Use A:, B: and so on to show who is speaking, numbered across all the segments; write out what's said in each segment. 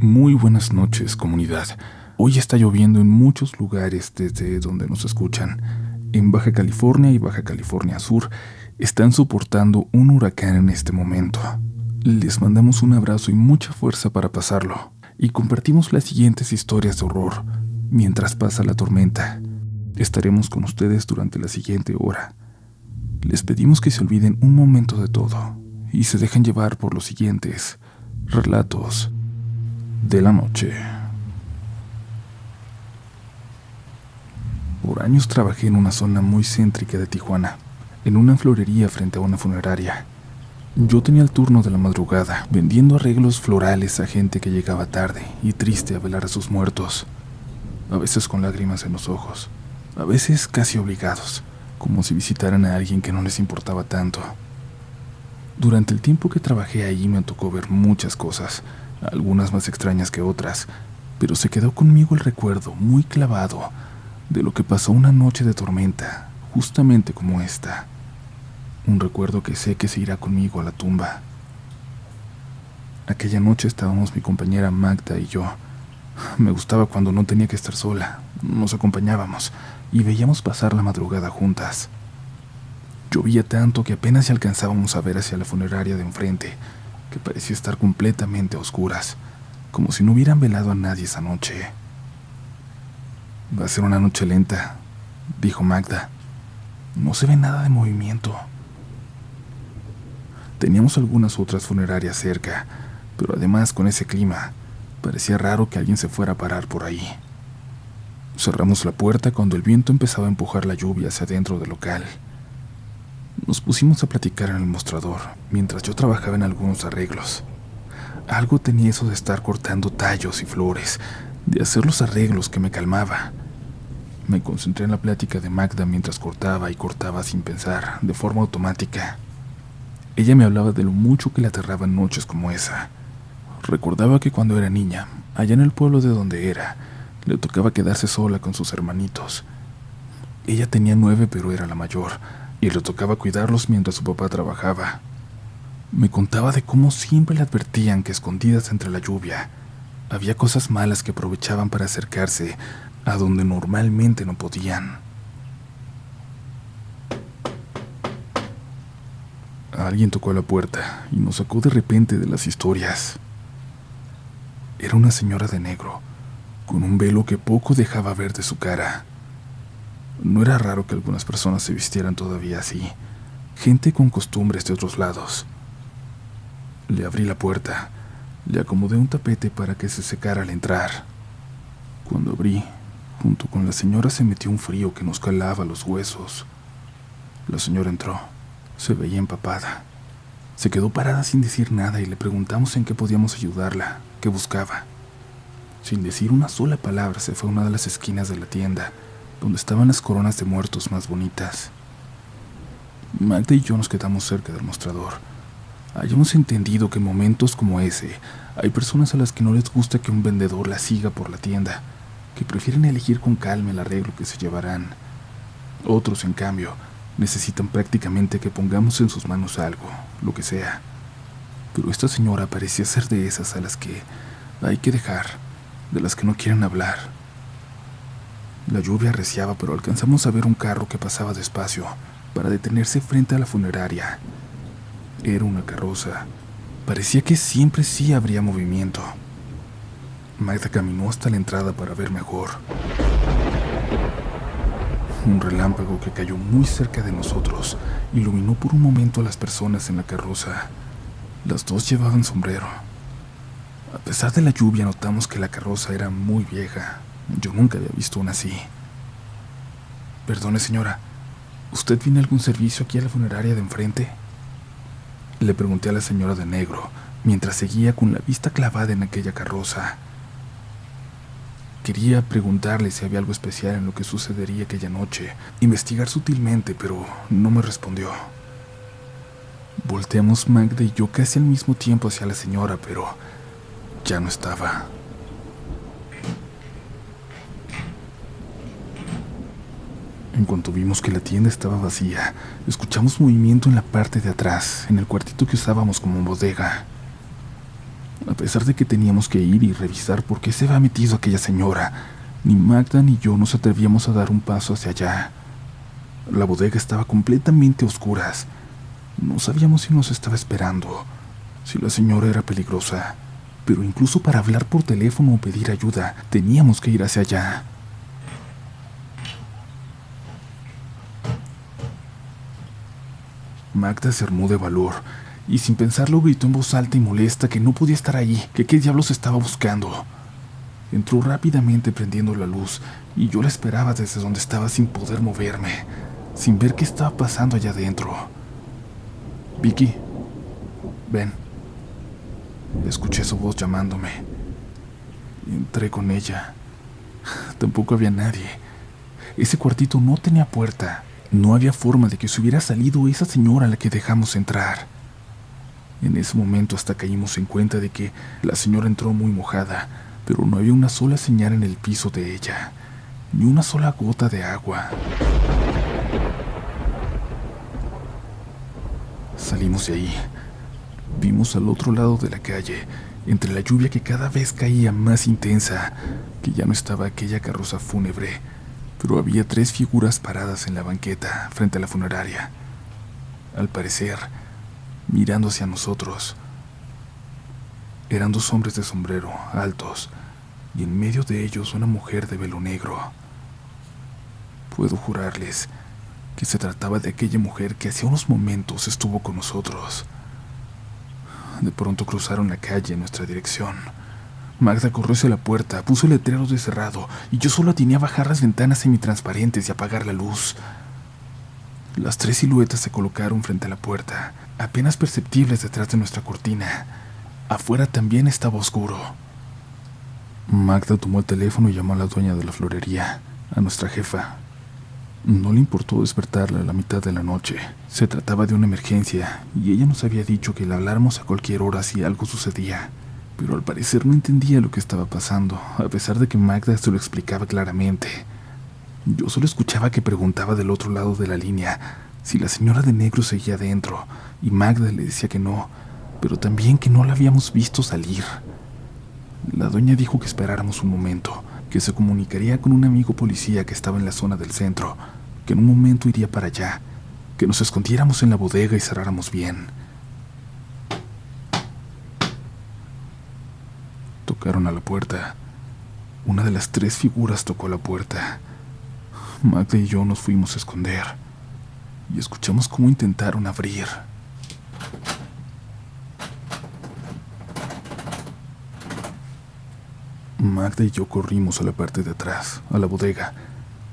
A: Muy buenas noches, comunidad. Hoy está lloviendo en muchos lugares desde donde nos escuchan. En Baja California y Baja California Sur están soportando un huracán en este momento. Les mandamos un abrazo y mucha fuerza para pasarlo. Y compartimos las siguientes historias de horror mientras pasa la tormenta. Estaremos con ustedes durante la siguiente hora. Les pedimos que se olviden un momento de todo y se dejen llevar por los siguientes relatos de la noche. Por años trabajé en una zona muy céntrica de Tijuana, en una florería frente a una funeraria. Yo tenía el turno de la madrugada, vendiendo arreglos florales a gente que llegaba tarde y triste a velar a sus muertos, a veces con lágrimas en los ojos, a veces casi obligados, como si visitaran a alguien que no les importaba tanto. Durante el tiempo que trabajé ahí me tocó ver muchas cosas, algunas más extrañas que otras, pero se quedó conmigo el recuerdo muy clavado de lo que pasó una noche de tormenta, justamente como esta. Un recuerdo que sé que se irá conmigo a la tumba. Aquella noche estábamos mi compañera Magda y yo. Me gustaba cuando no tenía que estar sola. Nos acompañábamos y veíamos pasar la madrugada juntas. Llovía tanto que apenas si alcanzábamos a ver hacia la funeraria de enfrente, que parecía estar completamente a oscuras, como si no hubieran velado a nadie esa noche. Va a ser una noche lenta, dijo Magda. No se ve nada de movimiento. Teníamos algunas otras funerarias cerca, pero además con ese clima, parecía raro que alguien se fuera a parar por ahí. Cerramos la puerta cuando el viento empezaba a empujar la lluvia hacia adentro del local. Nos pusimos a platicar en el mostrador, mientras yo trabajaba en algunos arreglos. Algo tenía eso de estar cortando tallos y flores, de hacer los arreglos que me calmaba. Me concentré en la plática de Magda mientras cortaba y cortaba sin pensar, de forma automática. Ella me hablaba de lo mucho que le aterraba en noches como esa. Recordaba que cuando era niña, allá en el pueblo de donde era, le tocaba quedarse sola con sus hermanitos. Ella tenía 9, pero era la mayor, y le tocaba cuidarlos mientras su papá trabajaba. Me contaba de cómo siempre le advertían que escondidas entre la lluvia había cosas malas que aprovechaban para acercarse a donde normalmente no podían. Alguien tocó a la puerta y nos sacó de repente de las historias. Era una señora de negro, con un velo que poco dejaba ver de su cara. No era raro que algunas personas se vistieran todavía así, gente con costumbres de otros lados. Le abrí la puerta, le acomodé un tapete para que se secara al entrar. Cuando abrí, junto con la señora se metió un frío que nos calaba los huesos. La señora entró, se veía empapada. Se quedó parada sin decir nada y le preguntamos en qué podíamos ayudarla, qué buscaba. Sin decir una sola palabra se fue a una de las esquinas de la tienda, donde estaban las coronas de muertos más bonitas. Magda y yo nos quedamos cerca del mostrador. Hayamos entendido que en momentos como ese hay personas a las que no les gusta que un vendedor las siga por la tienda, que prefieren elegir con calma el arreglo que se llevarán. Otros, en cambio, necesitan prácticamente que pongamos en sus manos algo, lo que sea. Pero esta señora parecía ser de esas a las que hay que dejar, de las que no quieren hablar. La lluvia arreciaba, pero alcanzamos a ver un carro que pasaba despacio para detenerse frente a la funeraria. Era una carroza. Parecía que siempre sí habría movimiento. Magda caminó hasta la entrada para ver mejor. Un relámpago que cayó muy cerca de nosotros iluminó por un momento a las personas en la carroza. Las dos llevaban sombrero. A pesar de la lluvia notamos que la carroza era muy vieja. Yo nunca había visto una así. Perdone, señora, ¿usted tiene algún servicio aquí a la funeraria de enfrente? Le pregunté a la señora de negro, mientras seguía con la vista clavada en aquella carroza. Quería preguntarle si había algo especial en lo que sucedería aquella noche, investigar sutilmente, pero no me respondió. Volteamos Magda y yo casi al mismo tiempo hacia la señora, pero ya no estaba. En cuanto vimos que la tienda estaba vacía, escuchamos movimiento en la parte de atrás, en el cuartito que usábamos como bodega. A pesar de que teníamos que ir y revisar por qué se había metido aquella señora, ni Magda ni yo nos atrevíamos a dar un paso hacia allá. La bodega estaba completamente a oscuras. No sabíamos si nos estaba esperando, si la señora era peligrosa, pero incluso para hablar por teléfono o pedir ayuda, teníamos que ir hacia allá. Magda se armó de valor y sin pensarlo gritó en voz alta y molesta que no podía estar ahí, que qué diablos estaba buscando. Entró rápidamente prendiendo la luz y yo la esperaba desde donde estaba sin poder moverme, sin ver qué estaba pasando allá adentro. Vicky, ven. Escuché su voz llamándome. Entré con ella. Tampoco había nadie. Ese cuartito no tenía puerta. No había forma de que se hubiera salido esa señora a la que dejamos entrar. En ese momento hasta caímos en cuenta de que la señora entró muy mojada, pero no había una sola señal en el piso de ella, ni una sola gota de agua. Salimos de ahí. Vimos al otro lado de la calle, entre la lluvia que cada vez caía más intensa, que ya no estaba aquella carroza fúnebre, pero había 3 figuras paradas en la banqueta frente a la funeraria. Al parecer, mirando hacia nosotros. Eran 2 hombres de sombrero, altos, y en medio de ellos una mujer de velo negro. Puedo jurarles que se trataba de aquella mujer que hace unos momentos estuvo con nosotros. De pronto cruzaron la calle en nuestra dirección. Magda corrió hacia la puerta, puso el letrero de cerrado, y yo solo atiné a bajar las ventanas semitransparentes y apagar la luz. Las 3 siluetas se colocaron frente a la puerta, apenas perceptibles detrás de nuestra cortina. Afuera también estaba oscuro. Magda tomó el teléfono y llamó a la dueña de la florería, a nuestra jefa. No le importó despertarla a la mitad de la noche. Se trataba de una emergencia y ella nos había dicho que le habláramos a cualquier hora si algo sucedía. Pero al parecer no entendía lo que estaba pasando, a pesar de que Magda se lo explicaba claramente. Yo solo escuchaba que preguntaba del otro lado de la línea si la señora de negro seguía adentro, y Magda le decía que no, pero también que no la habíamos visto salir. La dueña dijo que esperáramos un momento, que se comunicaría con un amigo policía que estaba en la zona del centro, que en un momento iría para allá, que nos escondiéramos en la bodega y cerráramos bien. Tocaron a la puerta. Una de las 3 figuras tocó la puerta. Magda y yo nos fuimos a esconder y escuchamos cómo intentaron abrir. Magda y yo corrimos a la parte de atrás, a la bodega,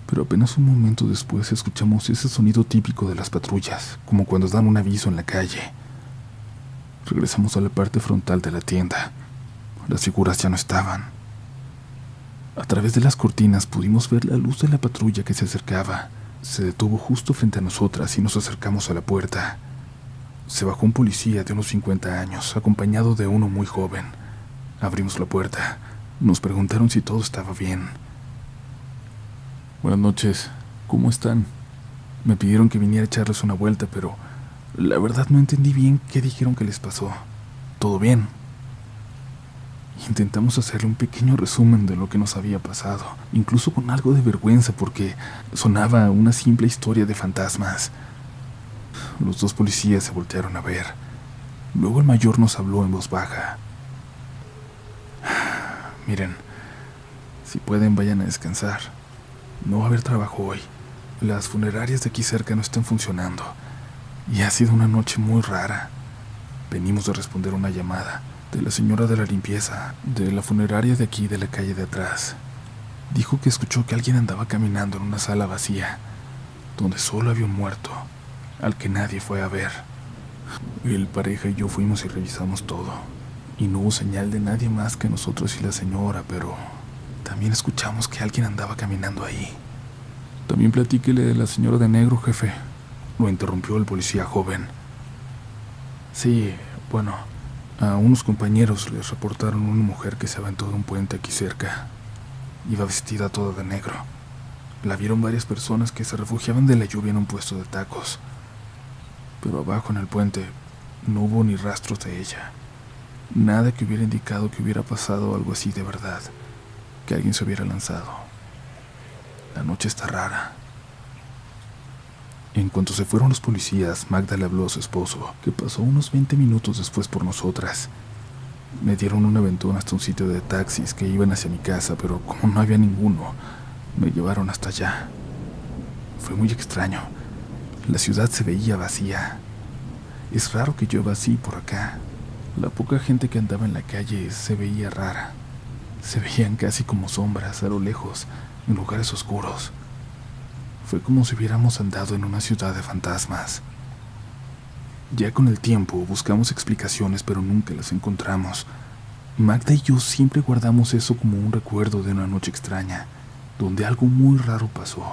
A: pero apenas un momento después escuchamos ese sonido típico de las patrullas, como cuando dan un aviso en la calle. Regresamos a la parte frontal de la tienda. Las figuras ya no estaban. A través de las cortinas pudimos ver la luz de la patrulla que se acercaba. Se detuvo justo frente a nosotras y nos acercamos a la puerta. Se bajó un policía de unos 50 años, acompañado de uno muy joven. Abrimos la puerta. Nos preguntaron si todo estaba bien. Buenas noches, ¿cómo están? Me pidieron que viniera a echarles una vuelta, pero la verdad no entendí bien qué dijeron que les pasó. ¿Todo bien? Intentamos hacerle un pequeño resumen de lo que nos había pasado, incluso con algo de vergüenza porque sonaba una simple historia de fantasmas. Los 2 policías se voltearon a ver. Luego el mayor nos habló en voz baja. Miren, si pueden vayan a descansar. No va a haber trabajo hoy. Las funerarias de aquí cerca no están funcionando y ha sido una noche muy rara. Venimos de responder una llamada de la señora de la limpieza, de la funeraria de aquí de la calle de atrás. Dijo que escuchó que alguien andaba caminando en una sala vacía, donde solo había un muerto, al que nadie fue a ver. El pareja y yo fuimos y revisamos todo, y no hubo señal de nadie más que nosotros y la señora, pero también escuchamos que alguien andaba caminando ahí. También platíquele de la señora de negro, jefe, lo interrumpió el policía joven. Sí, bueno, a unos compañeros les reportaron una mujer que se aventó de un puente aquí cerca. Iba vestida toda de negro. La vieron varias personas que se refugiaban de la lluvia en un puesto de tacos. Pero abajo en el puente no hubo ni rastros de ella. Nada que hubiera indicado que hubiera pasado algo así de verdad, que alguien se hubiera lanzado. La noche está rara. En cuanto se fueron los policías, Magda le habló a su esposo, que pasó unos 20 minutos después por nosotras. Me dieron un aventón hasta un sitio de taxis que iban hacia mi casa, pero como no había ninguno, me llevaron hasta allá. Fue muy extraño. La ciudad se veía vacía. Es raro que llueva así por acá. La poca gente que andaba en la calle se veía rara. Se veían casi como sombras a lo lejos, en lugares oscuros. Fue como si hubiéramos andado en una ciudad de fantasmas. Ya con el tiempo buscamos explicaciones, pero nunca las encontramos. Magda y yo siempre guardamos eso como un recuerdo de una noche extraña, donde algo muy raro pasó.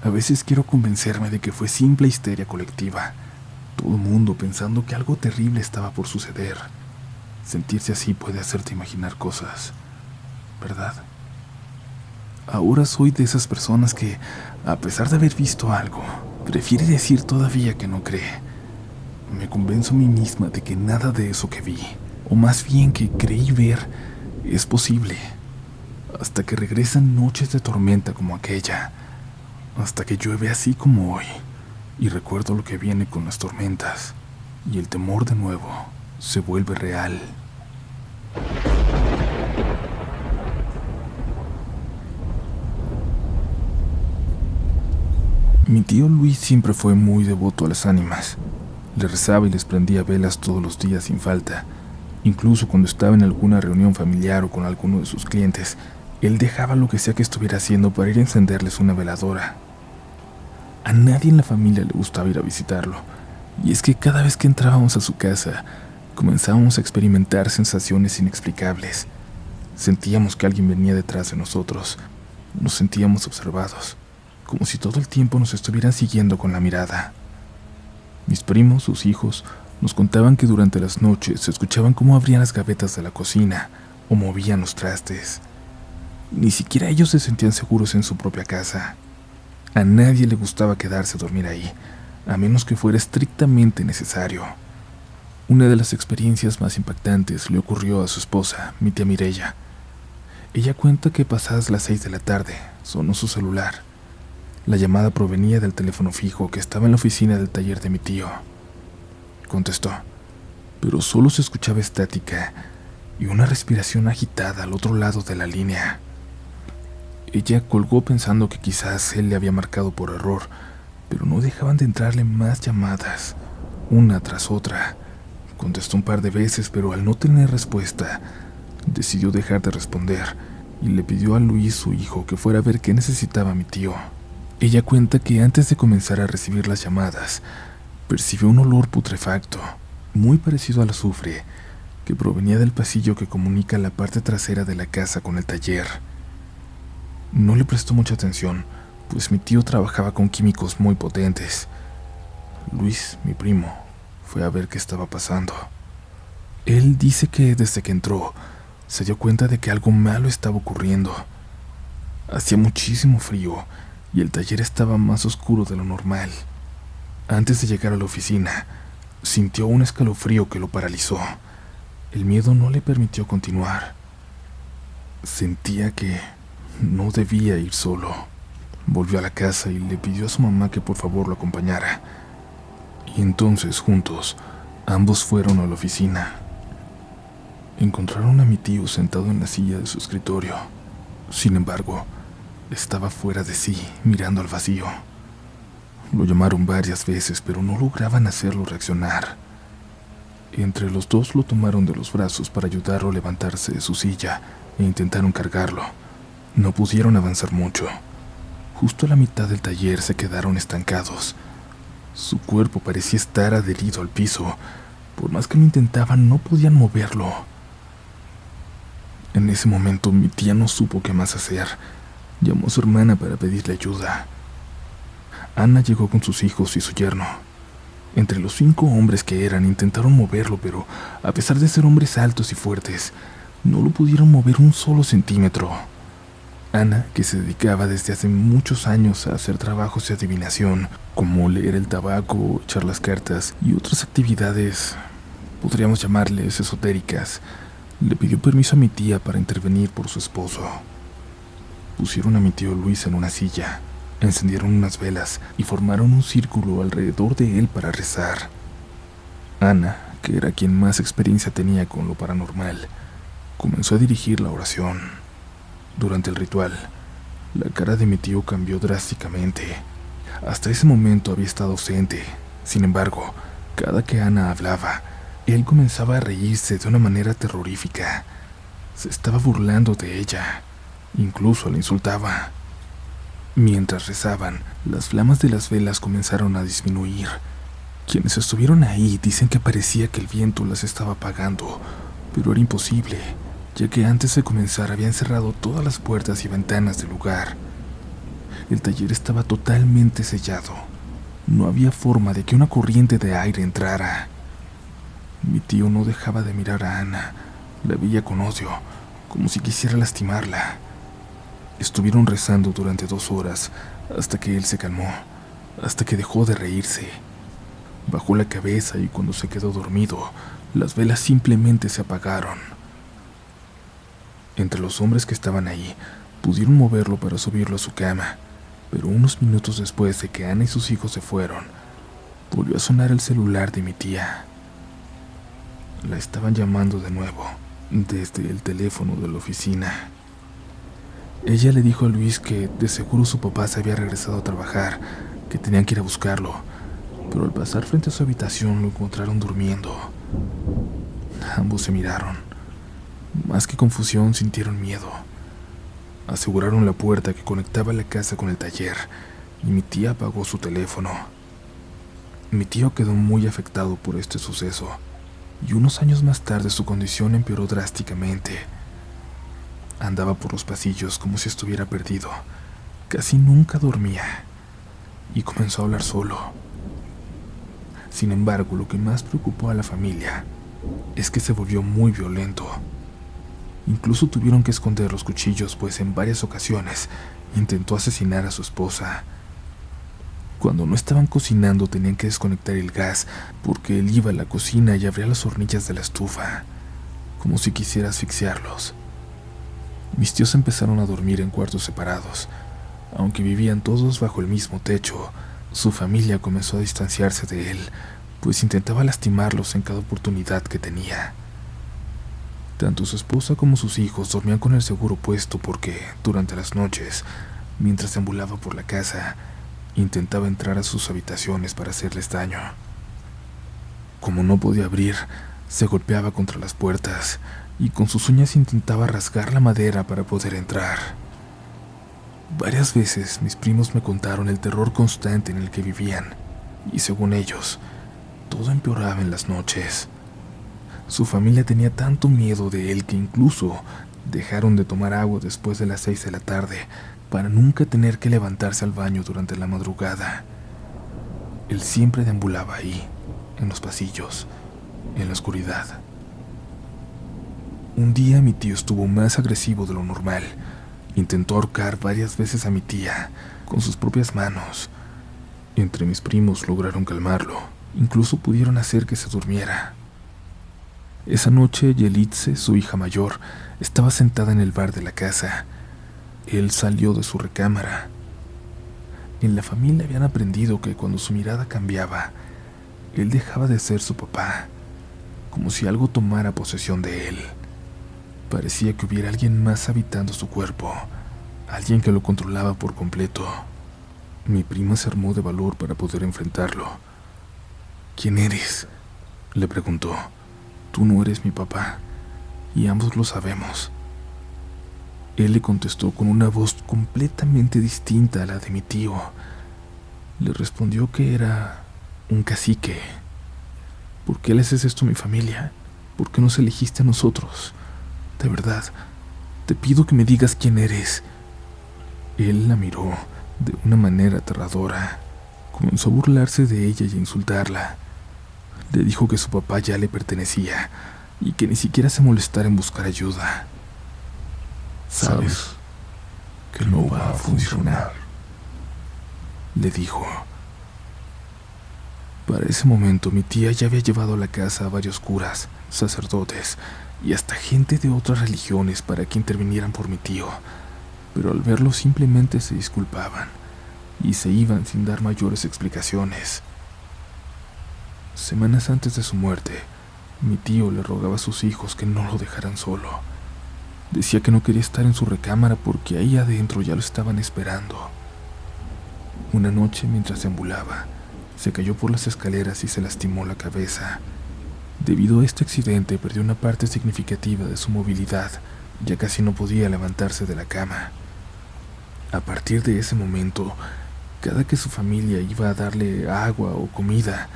A: A veces quiero convencerme de que fue simple histeria colectiva, todo el mundo pensando que algo terrible estaba por suceder. Sentirse así puede hacerte imaginar cosas, ¿verdad? Ahora soy de esas personas que, a pesar de haber visto algo, prefiere decir todavía que no cree. Me convenzo a mí misma de que nada de eso que vi, o más bien que creí ver, es posible. Hasta que regresan noches de tormenta como aquella, hasta que llueve así como hoy, y recuerdo lo que viene con las tormentas, y el temor de nuevo se vuelve real. Mi tío Luis siempre fue muy devoto a las ánimas. Le rezaba y les prendía velas todos los días sin falta. Incluso cuando estaba en alguna reunión familiar o con alguno de sus clientes, él dejaba lo que sea que estuviera haciendo para ir a encenderles una veladora. A nadie en la familia le gustaba ir a visitarlo, y es que cada vez que entrábamos a su casa, comenzábamos a experimentar sensaciones inexplicables. Sentíamos que alguien venía detrás de nosotros, nos sentíamos observados, como si todo el tiempo nos estuvieran siguiendo con la mirada. Mis primos, sus hijos, nos contaban que durante las noches se escuchaban cómo abrían las gavetas de la cocina o movían los trastes. Ni siquiera ellos se sentían seguros en su propia casa. A nadie le gustaba quedarse a dormir ahí, a menos que fuera estrictamente necesario. Una de las experiencias más impactantes le ocurrió a su esposa, mi tía Mireya. Ella cuenta que pasadas las 6 de la tarde, sonó su celular. La llamada provenía del teléfono fijo que estaba en la oficina del taller de mi tío. Contestó, pero solo se escuchaba estática y una respiración agitada al otro lado de la línea. Ella colgó pensando que quizás él le había marcado por error, pero no dejaban de entrarle más llamadas, una tras otra. Contestó un par de veces, pero al no tener respuesta, decidió dejar de responder y le pidió a Luis, su hijo, que fuera a ver qué necesitaba mi tío. Ella cuenta que antes de comenzar a recibir las llamadas, percibió un olor putrefacto, muy parecido al azufre, que provenía del pasillo que comunica la parte trasera de la casa con el taller. No le prestó mucha atención, pues mi tío trabajaba con químicos muy potentes. Luis, mi primo, fue a ver qué estaba pasando. Él dice que desde que entró, se dio cuenta de que algo malo estaba ocurriendo. Hacía muchísimo frío y el taller estaba más oscuro de lo normal. Antes de llegar a la oficina, sintió un escalofrío que lo paralizó. El miedo no le permitió continuar. Sentía que no debía ir solo. Volvió a la casa y le pidió a su mamá que por favor lo acompañara. Y entonces, juntos, ambos fueron a la oficina. Encontraron a mi tío sentado en la silla de su escritorio. Sin embargo, estaba fuera de sí, mirando al vacío. Lo llamaron varias veces, pero no lograban hacerlo reaccionar. Entre los dos lo tomaron de los brazos para ayudarlo a levantarse de su silla e intentaron cargarlo. No pudieron avanzar mucho. Justo a la mitad del taller se quedaron estancados. Su cuerpo parecía estar adherido al piso. Por más que lo intentaban, no podían moverlo. En ese momento mi tía no supo qué más hacer. Llamó a su hermana para pedirle ayuda. Ana llegó con sus hijos y su yerno. Entre los 5 hombres que eran, intentaron moverlo, pero a pesar de ser hombres altos y fuertes, no lo pudieron mover un solo centímetro. Ana, que se dedicaba desde hace muchos años a hacer trabajos de adivinación, como leer el tabaco, echar las cartas y otras actividades podríamos llamarles esotéricas, le pidió permiso a mi tía para intervenir por su esposo. Pusieron a mi tío Luis en una silla, encendieron unas velas y formaron un círculo alrededor de él para rezar. Ana, que era quien más experiencia tenía con lo paranormal, comenzó a dirigir la oración. Durante el ritual, la cara de mi tío cambió drásticamente. Hasta ese momento había estado ausente. Sin embargo, cada que Ana hablaba, él comenzaba a reírse de una manera terrorífica. Se estaba burlando de ella, incluso la insultaba. Mientras rezaban, las flamas de las velas comenzaron a disminuir. Quienes estuvieron ahí dicen que parecía que el viento las estaba apagando, pero era imposible, ya que antes de comenzar habían cerrado todas las puertas y ventanas del lugar. El taller estaba totalmente sellado. No había forma de que una corriente de aire entrara. Mi tío no dejaba de mirar a Ana. La veía con odio, como si quisiera lastimarla. Estuvieron rezando durante 2 horas, hasta que él se calmó, hasta que dejó de reírse. Bajó la cabeza y cuando se quedó dormido, las velas simplemente se apagaron. Entre los hombres que estaban ahí, pudieron moverlo para subirlo a su cama, pero unos minutos después de que Ana y sus hijos se fueron, volvió a sonar el celular de mi tía. La estaban llamando de nuevo, desde el teléfono de la oficina. Ella le dijo a Luis que de seguro su papá se había regresado a trabajar, que tenían que ir a buscarlo, pero al pasar frente a su habitación lo encontraron durmiendo. Ambos se miraron. Más que confusión, sintieron miedo. Aseguraron la puerta que conectaba la casa con el taller y mi tía apagó su teléfono. Mi tío quedó muy afectado por este suceso y unos años más tarde su condición empeoró drásticamente. Andaba por los pasillos como si estuviera perdido. Casi nunca dormía y comenzó a hablar solo. Sin embargo, lo que más preocupó a la familia es que se volvió muy violento. Incluso tuvieron que esconder los cuchillos, pues en varias ocasiones intentó asesinar a su esposa. Cuando no estaban cocinando tenían que desconectar el gas porque él iba a la cocina y abría las hornillas de la estufa, como si quisiera asfixiarlos. Mis tíos empezaron a dormir en cuartos separados. Aunque vivían todos bajo el mismo techo, su familia comenzó a distanciarse de él, pues intentaba lastimarlos en cada oportunidad que tenía. Tanto su esposa como sus hijos dormían con el seguro puesto porque, durante las noches, mientras deambulaba por la casa, intentaba entrar a sus habitaciones para hacerles daño. Como no podía abrir, se golpeaba contra las puertas y con sus uñas intentaba rasgar la madera para poder entrar. Varias veces mis primos me contaron el terror constante en el que vivían, y según ellos, todo empeoraba en las noches. Su familia tenía tanto miedo de él que incluso dejaron de tomar agua después de las 6 de la tarde para nunca tener que levantarse al baño durante la madrugada. Él siempre deambulaba ahí, en los pasillos, en la oscuridad. Un día mi tío estuvo más agresivo de lo normal. Intentó ahorcar varias veces a mi tía con sus propias manos. Entre mis primos lograron calmarlo, incluso pudieron hacer que se durmiera. Esa noche Yelitze, su hija mayor, estaba sentada en el bar de la casa. Él salió de su recámara. En la familia habían aprendido que cuando su mirada cambiaba, él dejaba de ser su papá, como si algo tomara posesión de él. Parecía que hubiera alguien más habitando su cuerpo, alguien que lo controlaba por completo. Mi prima se armó de valor para poder enfrentarlo. ¿Quién eres?, le preguntó. Tú no eres mi papá, y ambos lo sabemos. Él le contestó con una voz completamente distinta a la de mi tío. Le respondió que era un cacique. ¿Por qué le haces esto a mi familia? ¿Por qué nos elegiste a nosotros? De verdad, te pido que me digas quién eres. Él la miró de una manera aterradora. Comenzó a burlarse de ella y a insultarla. Le dijo que su papá ya le pertenecía y que ni siquiera se molestara en buscar ayuda. Sabes que no va a funcionar, le dijo. Para ese momento mi tía ya había llevado a la casa a varios curas, sacerdotes y hasta gente de otras religiones para que intervinieran por mi tío, pero al verlo simplemente se disculpaban y se iban sin dar mayores explicaciones. Semanas antes de su muerte, mi tío le rogaba a sus hijos que no lo dejaran solo. Decía que no quería estar en su recámara porque ahí adentro ya lo estaban esperando. Una noche, mientras deambulaba, se cayó por las escaleras y se lastimó la cabeza. Debido a este accidente, perdió una parte significativa de su movilidad, ya casi no podía levantarse de la cama. A partir de ese momento, cada que su familia iba a darle agua o comida,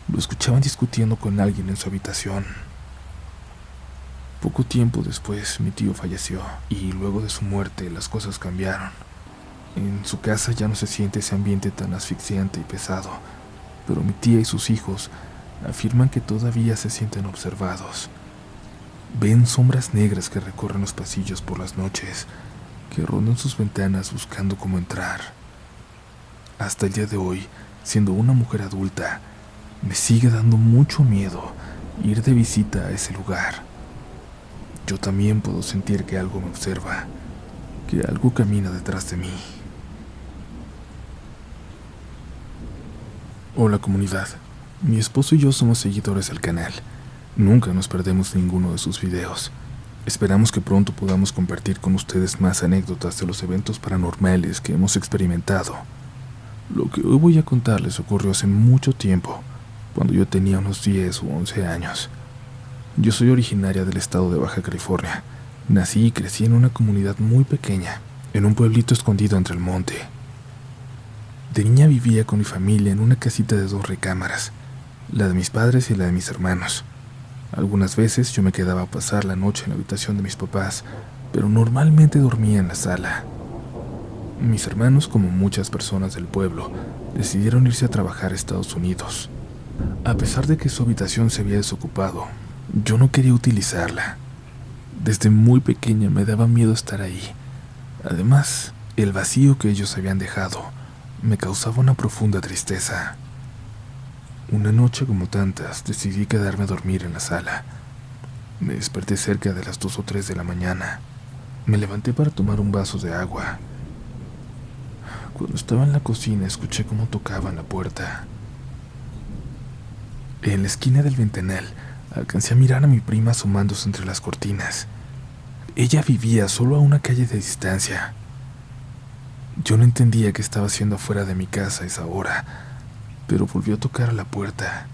A: lo escuchaban discutiendo con alguien en su habitación. Poco tiempo después, mi tío falleció, y luego de su muerte las cosas cambiaron. En su casa ya no se siente ese ambiente tan asfixiante y pesado, pero mi tía y sus hijos afirman que todavía se sienten observados. Ven sombras negras que recorren los pasillos por las noches, que rondan sus ventanas buscando cómo entrar. Hasta el día de hoy, siendo una mujer adulta, me sigue dando mucho miedo ir de visita a ese lugar. Yo también puedo sentir que algo me observa, que algo camina detrás de mí. Hola comunidad, mi esposo y yo somos seguidores del canal. Nunca nos perdemos ninguno de sus videos. Esperamos que pronto podamos compartir con ustedes más anécdotas de los eventos paranormales que hemos experimentado. Lo que hoy voy a contarles ocurrió hace mucho tiempo, cuando yo tenía unos 10 u 11 años. Yo soy originaria del estado de Baja California. Nací y crecí en una comunidad muy pequeña, en un pueblito escondido entre el monte. De niña vivía con mi familia en una casita de 2 recámaras, la de mis padres y la de mis hermanos. Algunas veces yo me quedaba a pasar la noche en la habitación de mis papás, pero normalmente dormía en la sala. Mis hermanos, como muchas personas del pueblo, decidieron irse a trabajar a Estados Unidos. A pesar de que su habitación se había desocupado, yo no quería utilizarla. Desde muy pequeña me daba miedo estar ahí. Además, el vacío que ellos habían dejado me causaba una profunda tristeza. Una noche como tantas, decidí quedarme a dormir en la sala. Me desperté cerca de las 2 o 3 de la mañana. Me levanté para tomar un vaso de agua. Cuando estaba en la cocina, escuché cómo tocaban la puerta. En la esquina del ventanal, alcancé a mirar a mi prima asomándose entre las cortinas. Ella vivía solo a una calle de distancia. Yo no entendía qué estaba haciendo afuera de mi casa a esa hora, pero volvió a tocar a la puerta.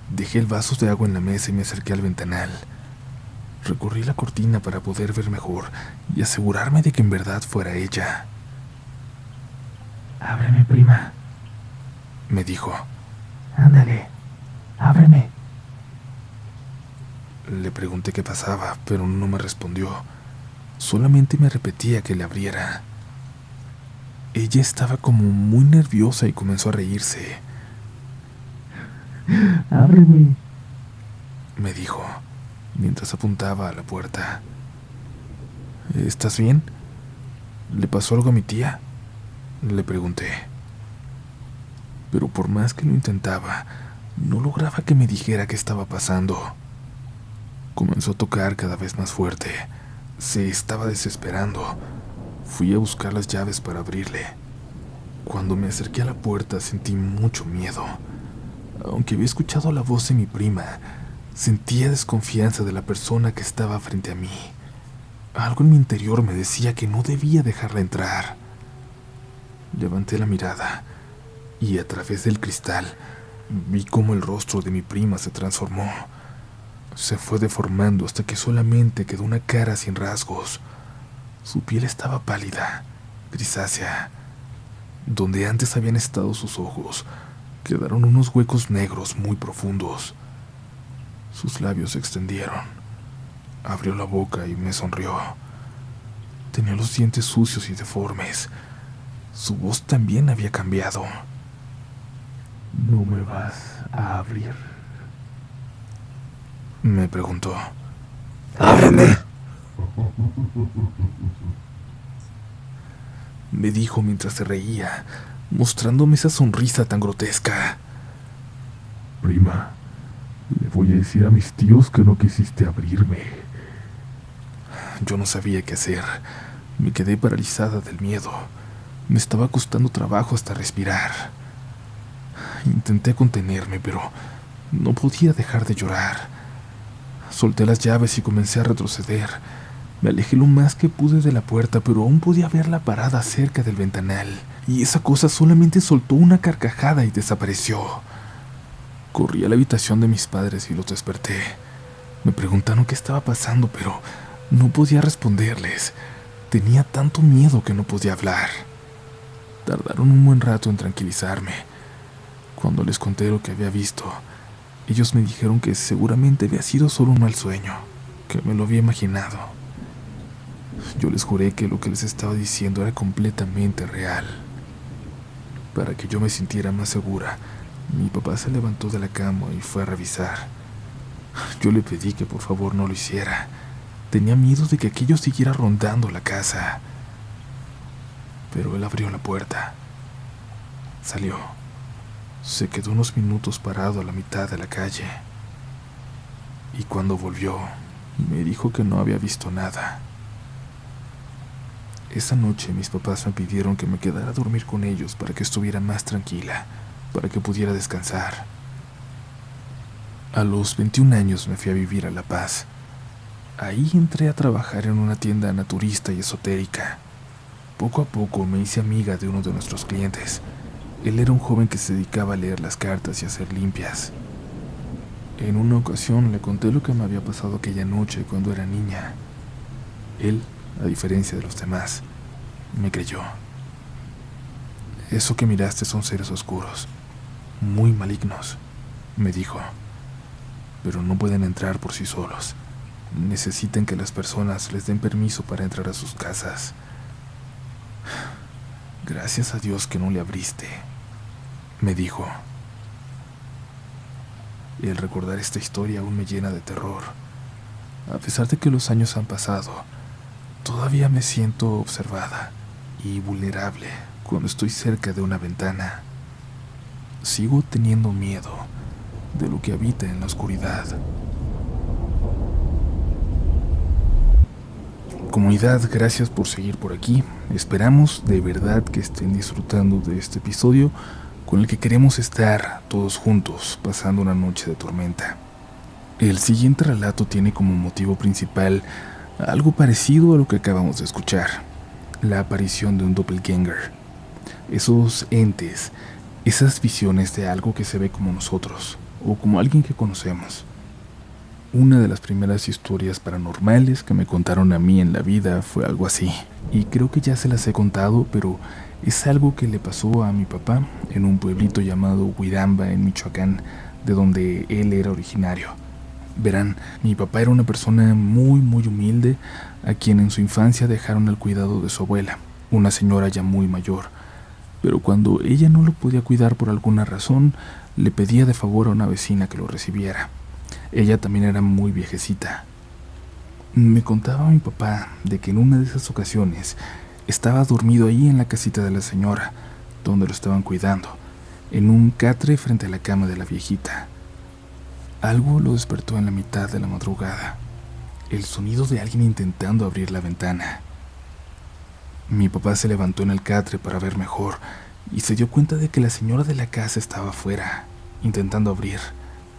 A: Dejé el vaso de agua en la mesa y me acerqué al ventanal. Recorrí la cortina para poder ver mejor y asegurarme de que en verdad fuera ella.
B: «Ábreme, prima»,
A: me dijo.
B: «Ándale, ábreme».
A: Le pregunté qué pasaba, pero no me respondió. Solamente me repetía que le abriera. Ella estaba como muy nerviosa y comenzó a reírse.
B: «Ábreme»,
A: me dijo, mientras apuntaba a la puerta. ¿Estás bien? ¿Le pasó algo a mi tía?, le pregunté. Pero por más que lo intentaba, no lograba que me dijera qué estaba pasando. Comenzó a tocar cada vez más fuerte. Se estaba desesperando. Fui a buscar las llaves para abrirle. Cuando me acerqué a la puerta sentí mucho miedo. Aunque había escuchado la voz de mi prima, sentía desconfianza de la persona que estaba frente a mí. Algo en mi interior me decía que no debía dejarla entrar. Levanté la mirada y a través del cristal vi cómo el rostro de mi prima se transformó. Se fue deformando hasta que solamente quedó una cara sin rasgos. Su piel estaba pálida, grisácea. Donde antes habían estado sus ojos, quedaron unos huecos negros muy profundos. Sus labios se extendieron. Abrió la boca y me sonrió. Tenía los dientes sucios y deformes. Su voz también había cambiado.
B: «¿No me vas a abrir?»,
A: me preguntó.
B: «Ábreme»,
A: me dijo mientras se reía, mostrándome esa sonrisa tan grotesca.
B: Prima, le voy a decir a mis tíos que no quisiste abrirme.
A: Yo no sabía qué hacer. Me quedé paralizada del miedo. Me estaba costando trabajo hasta respirar. Intenté contenerme, pero no podía dejar de llorar. Solté las llaves y comencé a retroceder. Me alejé lo más que pude de la puerta, pero aún podía verla parada cerca del ventanal. Y esa cosa solamente soltó una carcajada y desapareció. Corrí a la habitación de mis padres y los desperté. Me preguntaron qué estaba pasando, pero no podía responderles. Tenía tanto miedo que no podía hablar. Tardaron un buen rato en tranquilizarme. Cuando les conté lo que había visto, ellos me dijeron que seguramente había sido solo un mal sueño, que me lo había imaginado. Yo les juré que lo que les estaba diciendo era completamente real. Para que yo me sintiera más segura, mi papá se levantó de la cama y fue a revisar. Yo le pedí que por favor no lo hiciera. Tenía miedo de que aquello siguiera rondando la casa. Pero él abrió la puerta. Salió. Se quedó unos minutos parado a la mitad de la calle. Y cuando volvió, me dijo que no había visto nada. Esa noche mis papás me pidieron que me quedara a dormir con ellos para que estuviera más tranquila, para que pudiera descansar. A los 21 años me fui a vivir a La Paz. Ahí entré a trabajar en una tienda naturista y esotérica. Poco a poco me hice amiga de uno de nuestros clientes. Él era un joven que se dedicaba a leer las cartas y a hacer limpias. En una ocasión le conté lo que me había pasado aquella noche cuando era niña. Él, a diferencia de los demás, me creyó. Eso que miraste son seres oscuros, muy malignos, me dijo. Pero no pueden entrar por sí solos. Necesitan que las personas les den permiso para entrar a sus casas. Gracias a Dios que no le abriste, me dijo. Y el recordar esta historia aún me llena de terror. A pesar de que los años han pasado, todavía me siento observada y vulnerable cuando estoy cerca de una ventana. Sigo teniendo miedo de lo que habita en la oscuridad. Comunidad, gracias por seguir por aquí. Esperamos de verdad que estén disfrutando de este episodio con el que queremos estar todos juntos pasando una noche de tormenta. El siguiente relato tiene como motivo principal algo parecido a lo que acabamos de escuchar: la aparición de un doppelganger. Esos entes, esas visiones de algo que se ve como nosotros o como alguien que conocemos. Una de las primeras historias paranormales que me contaron a mí en la vida fue algo así. Y creo que ya se las he contado, pero es algo que le pasó a mi papá en un pueblito llamado Huiramba, en Michoacán, de donde él era originario. Verán, mi papá era una persona muy humilde, a quien en su infancia dejaron al cuidado de su abuela, una señora ya muy mayor. Pero cuando ella no lo podía cuidar por alguna razón, le pedía de favor a una vecina que lo recibiera. Ella también era muy viejecita. Me contaba mi papá de que en una de esas ocasiones estaba dormido ahí en la casita de la señora, donde lo estaban cuidando, en un catre frente a la cama de la viejita. Algo lo despertó en la mitad de la madrugada, el sonido de alguien intentando abrir la ventana. Mi papá se levantó en el catre para ver mejor y se dio cuenta de que la señora de la casa estaba afuera, intentando abrir.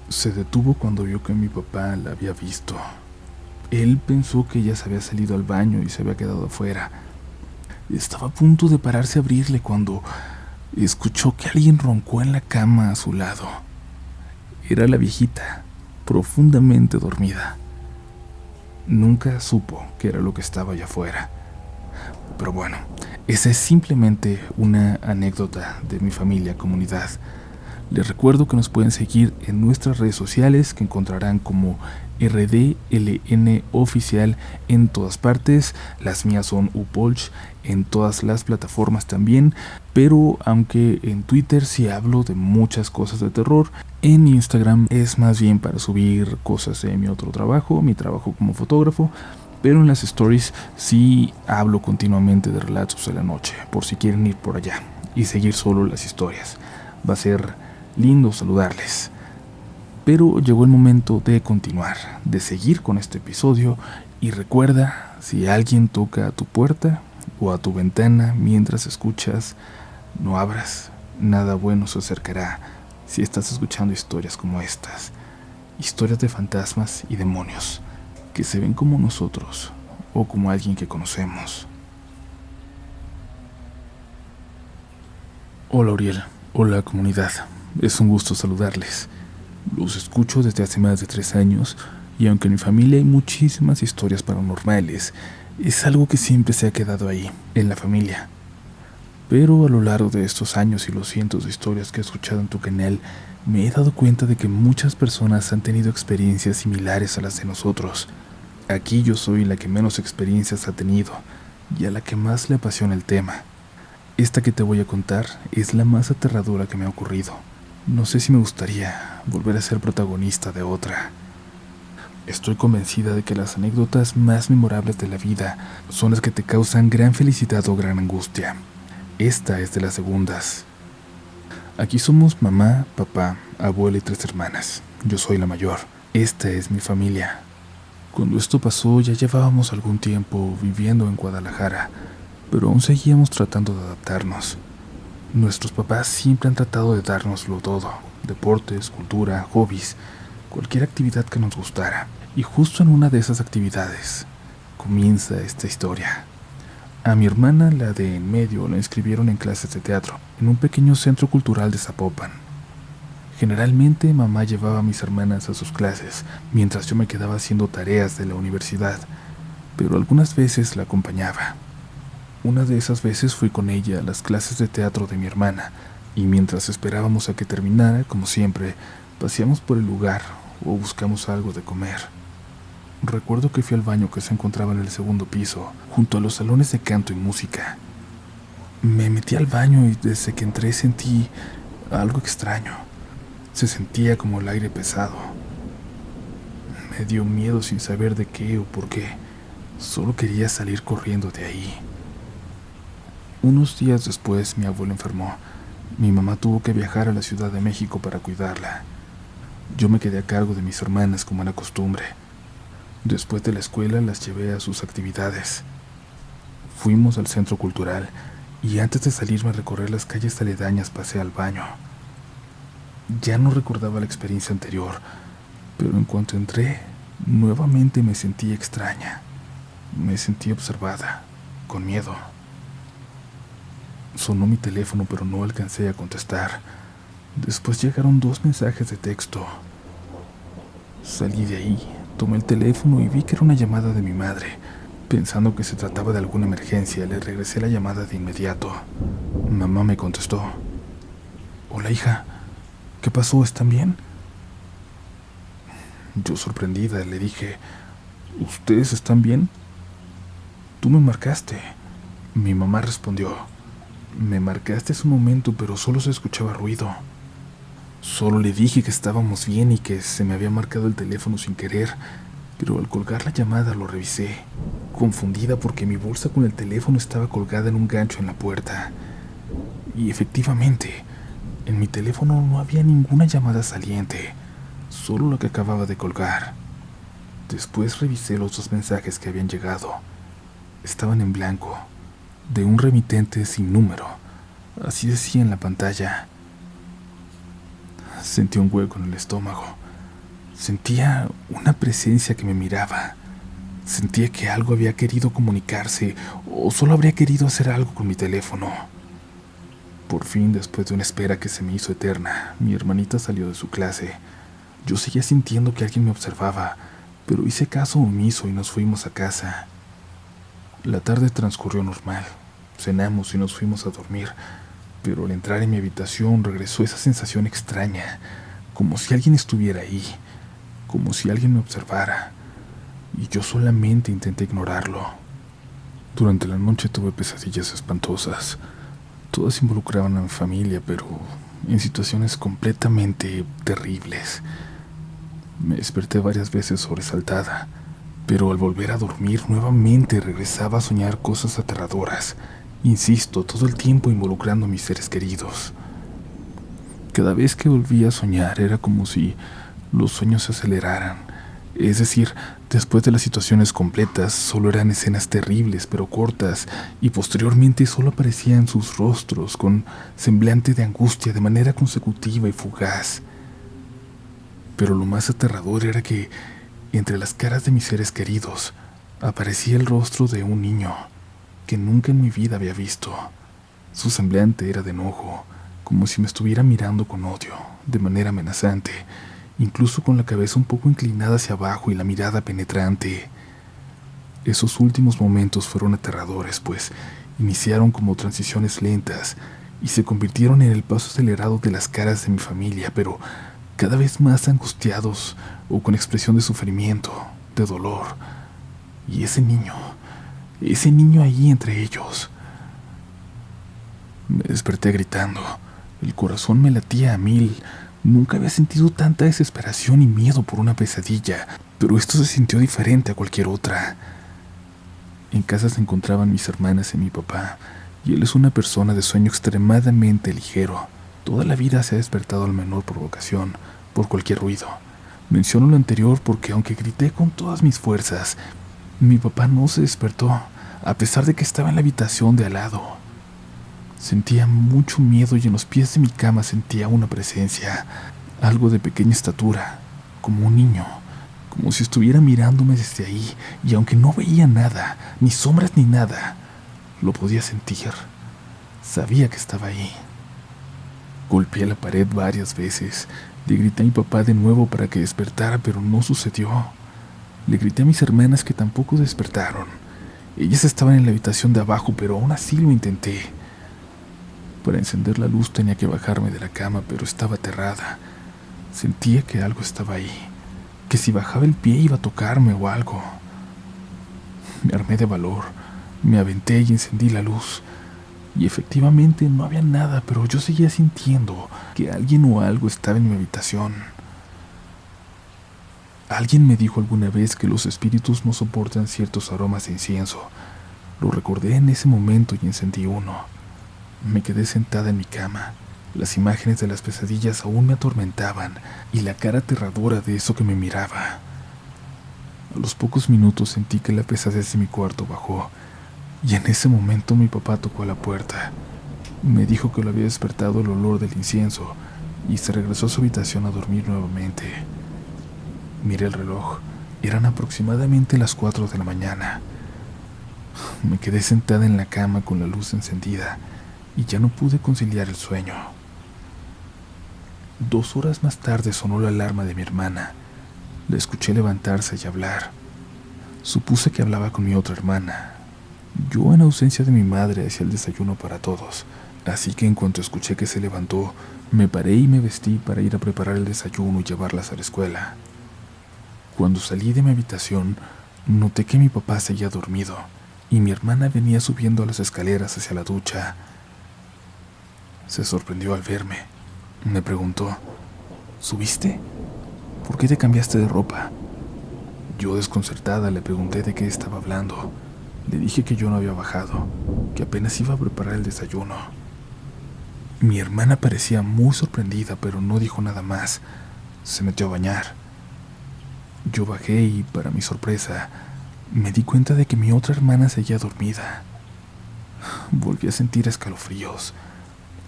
A: Se detuvo cuando vio que mi papá la había visto. Él pensó que ella se había salido al baño y se había quedado afuera. Estaba a punto de pararse a abrirle cuando escuchó que alguien roncó en la cama a su lado. Era la viejita, profundamente dormida. Nunca supo qué era lo que estaba allá afuera. Pero bueno, esa es simplemente una anécdota de mi familia, comunidad. Les recuerdo que nos pueden seguir en nuestras redes sociales, que encontrarán como RDLN Oficial en todas partes. Las mías son Upolch en todas las plataformas también, pero aunque en Twitter sí hablo de muchas cosas de terror, en Instagram es más bien para subir cosas de mi otro trabajo, mi trabajo como fotógrafo, pero en las stories sí hablo continuamente de relatos de la noche, por si quieren ir por allá y seguir solo las historias. Va a ser lindo saludarles. Pero llegó el momento de continuar, de seguir con este episodio. Y recuerda, si alguien toca a tu puerta o a tu ventana mientras escuchas, no abras, nada bueno se acercará si estás escuchando historias como estas. Historias de fantasmas y demonios que se ven como nosotros o como alguien que conocemos. Hola Uriel, hola comunidad, es un gusto saludarles. Los escucho desde hace más de 3 años y aunque en mi familia hay muchísimas historias paranormales, es algo que siempre se ha quedado ahí, en la familia. Pero a lo largo de estos años y los cientos de historias que he escuchado en tu canal, me he dado cuenta de que muchas personas han tenido experiencias similares a las de nosotros. Aquí yo soy la que menos experiencias ha tenido y a la que más le apasiona el tema. Esta que te voy a contar es la más aterradora que me ha ocurrido. No sé si me gustaría volver a ser protagonista de otra. Estoy convencida de que las anécdotas más memorables de la vida son las que te causan gran felicidad o gran angustia. Esta es de las segundas. Aquí somos mamá, papá, abuela y 3 hermanas. Yo soy la mayor. Esta es mi familia. Cuando esto pasó ya llevábamos algún tiempo viviendo en Guadalajara, pero aún seguíamos tratando de adaptarnos. Nuestros papás siempre han tratado de dárnoslo todo: deportes, cultura, hobbies, cualquier actividad que nos gustara. Y justo en una de esas actividades comienza esta historia. A mi hermana, la de en medio, la inscribieron en clases de teatro, en un pequeño centro cultural de Zapopan. Generalmente mamá llevaba a mis hermanas a sus clases, mientras yo me quedaba haciendo tareas de la universidad, pero algunas veces la acompañaba. Una de esas veces fui con ella a las clases de teatro de mi hermana, y mientras esperábamos a que terminara, como siempre, paseamos por el lugar o buscamos algo de comer. Recuerdo que fui al baño que se encontraba en el segundo piso, junto a los salones de canto y música. Me metí al baño y desde que entré sentí algo extraño. Se sentía como el aire pesado. Me dio miedo sin saber de qué o por qué. Solo quería salir corriendo de ahí. Unos días después mi abuelo enfermó. Mi mamá tuvo que viajar a la Ciudad de México para cuidarla. Yo me quedé a cargo de mis hermanas como era costumbre. Después de la escuela las llevé a sus actividades. Fuimos al centro cultural y antes de salirme a recorrer las calles aledañas pasé al baño. Ya no recordaba la experiencia anterior, pero en cuanto entré, nuevamente me sentí extraña. Me sentí observada, con miedo. Sonó mi teléfono, pero no alcancé a contestar. Después llegaron 2 mensajes de texto. Salí de ahí, tomé el teléfono y vi que era una llamada de mi madre. Pensando que se trataba de alguna emergencia, le regresé la llamada de inmediato. Mamá me contestó. Hola hija, ¿qué pasó? ¿Están bien? Yo sorprendida le dije, ¿ustedes están bien? Tú me marcaste. Mi mamá respondió, me marcaste hace un momento, pero solo se escuchaba ruido. Solo le dije que estábamos bien y que se me había marcado el teléfono sin querer, pero al colgar la llamada lo revisé, confundida porque mi bolsa con el teléfono estaba colgada en un gancho en la puerta. Y efectivamente, en mi teléfono no había ninguna llamada saliente, solo la que acababa de colgar. Después revisé los 2 mensajes que habían llegado. Estaban en blanco, de un remitente sin número, así decía en la pantalla. Sentí un hueco en el estómago. Sentía una presencia que me miraba. Sentía que algo había querido comunicarse o solo habría querido hacer algo con mi teléfono. Por fin, después de una espera que se me hizo eterna, mi hermanita salió de su clase. Yo seguía sintiendo que alguien me observaba, pero hice caso omiso y nos fuimos a casa. La tarde transcurrió normal. Cenamos y nos fuimos a dormir. Pero al entrar en mi habitación regresó esa sensación extraña, como si alguien estuviera ahí, como si alguien me observara, y yo solamente intenté ignorarlo. Durante la noche tuve pesadillas espantosas. Todas involucraban a mi familia, pero en situaciones completamente terribles. Me desperté varias veces sobresaltada, pero al volver a dormir nuevamente regresaba a soñar cosas aterradoras. Insisto, todo el tiempo involucrando a mis seres queridos. Cada vez que volvía a soñar era como si los sueños se aceleraran. Es decir, después de las situaciones completas, solo eran escenas terribles pero cortas, y posteriormente solo aparecían sus rostros con semblante de angustia de manera consecutiva y fugaz. Pero lo más aterrador era que, entre las caras de mis seres queridos, aparecía el rostro de un niño que nunca en mi vida había visto. Su semblante era de enojo, como si me estuviera mirando con odio, de manera amenazante, incluso con la cabeza un poco inclinada hacia abajo y la mirada penetrante. Esos últimos momentos fueron aterradores, pues iniciaron como transiciones lentas y se convirtieron en el paso acelerado de las caras de mi familia, pero cada vez más angustiados o con expresión de sufrimiento, de dolor. Y ese niño ahí entre ellos. Me desperté gritando. El corazón me latía a 1000. Nunca había sentido tanta desesperación y miedo por una pesadilla, pero esto se sintió diferente a cualquier otra. En casa se encontraban mis hermanas y mi papá, y él es una persona de sueño extremadamente ligero. Toda la vida se ha despertado al menor provocación, por cualquier ruido. Menciono lo anterior porque aunque grité con todas mis fuerzas, mi papá no se despertó, a pesar de que estaba en la habitación de al lado. Sentía mucho miedo y en los pies de mi cama sentía una presencia, algo de pequeña estatura, como un niño, como si estuviera mirándome desde ahí, y aunque no veía nada, ni sombras ni nada, lo podía sentir. Sabía que estaba ahí. Golpeé la pared varias veces. Le grité a mi papá de nuevo para que despertara, pero no sucedió. Le grité a mis hermanas que tampoco despertaron. Ellas estaban en la habitación de abajo, pero aún así lo intenté. Para encender la luz tenía que bajarme de la cama, pero estaba aterrada. Sentía que algo estaba ahí, que si bajaba el pie iba a tocarme o algo. Me armé de valor, me aventé y encendí la luz. Y efectivamente no había nada, pero yo seguía sintiendo que alguien o algo estaba en mi habitación. Alguien me dijo alguna vez que los espíritus no soportan ciertos aromas de incienso. Lo recordé en ese momento y encendí uno. Me quedé sentada en mi cama. Las imágenes de las pesadillas aún me atormentaban y la cara aterradora de eso que me miraba. A los pocos minutos sentí que la pesadez de mi cuarto bajó, y en ese momento mi papá tocó a la puerta. Me dijo que lo había despertado el olor del incienso y se regresó a su habitación a dormir nuevamente. Miré el reloj. Eran aproximadamente las 4 de la mañana. Me quedé sentada en la cama con la luz encendida y ya no pude conciliar el sueño. 2 horas más tarde sonó la alarma de mi hermana. La escuché levantarse y hablar. Supuse que hablaba con mi otra hermana. Yo, en ausencia de mi madre, hacía el desayuno para todos, así que en cuanto escuché que se levantó, me paré y me vestí para ir a preparar el desayuno y llevarlas a la escuela. Cuando salí de mi habitación, noté que mi papá seguía dormido y mi hermana venía subiendo a las escaleras hacia la ducha. Se sorprendió al verme. Me preguntó: ¿subiste? ¿Por qué te cambiaste de ropa? Yo, desconcertada, le pregunté de qué estaba hablando. Le dije que yo no había bajado, que apenas iba a preparar el desayuno. Mi hermana parecía muy sorprendida, pero no dijo nada más. Se metió a bañar. Yo bajé y, para mi sorpresa, me di cuenta de que mi otra hermana seguía dormida. Volví a sentir escalofríos.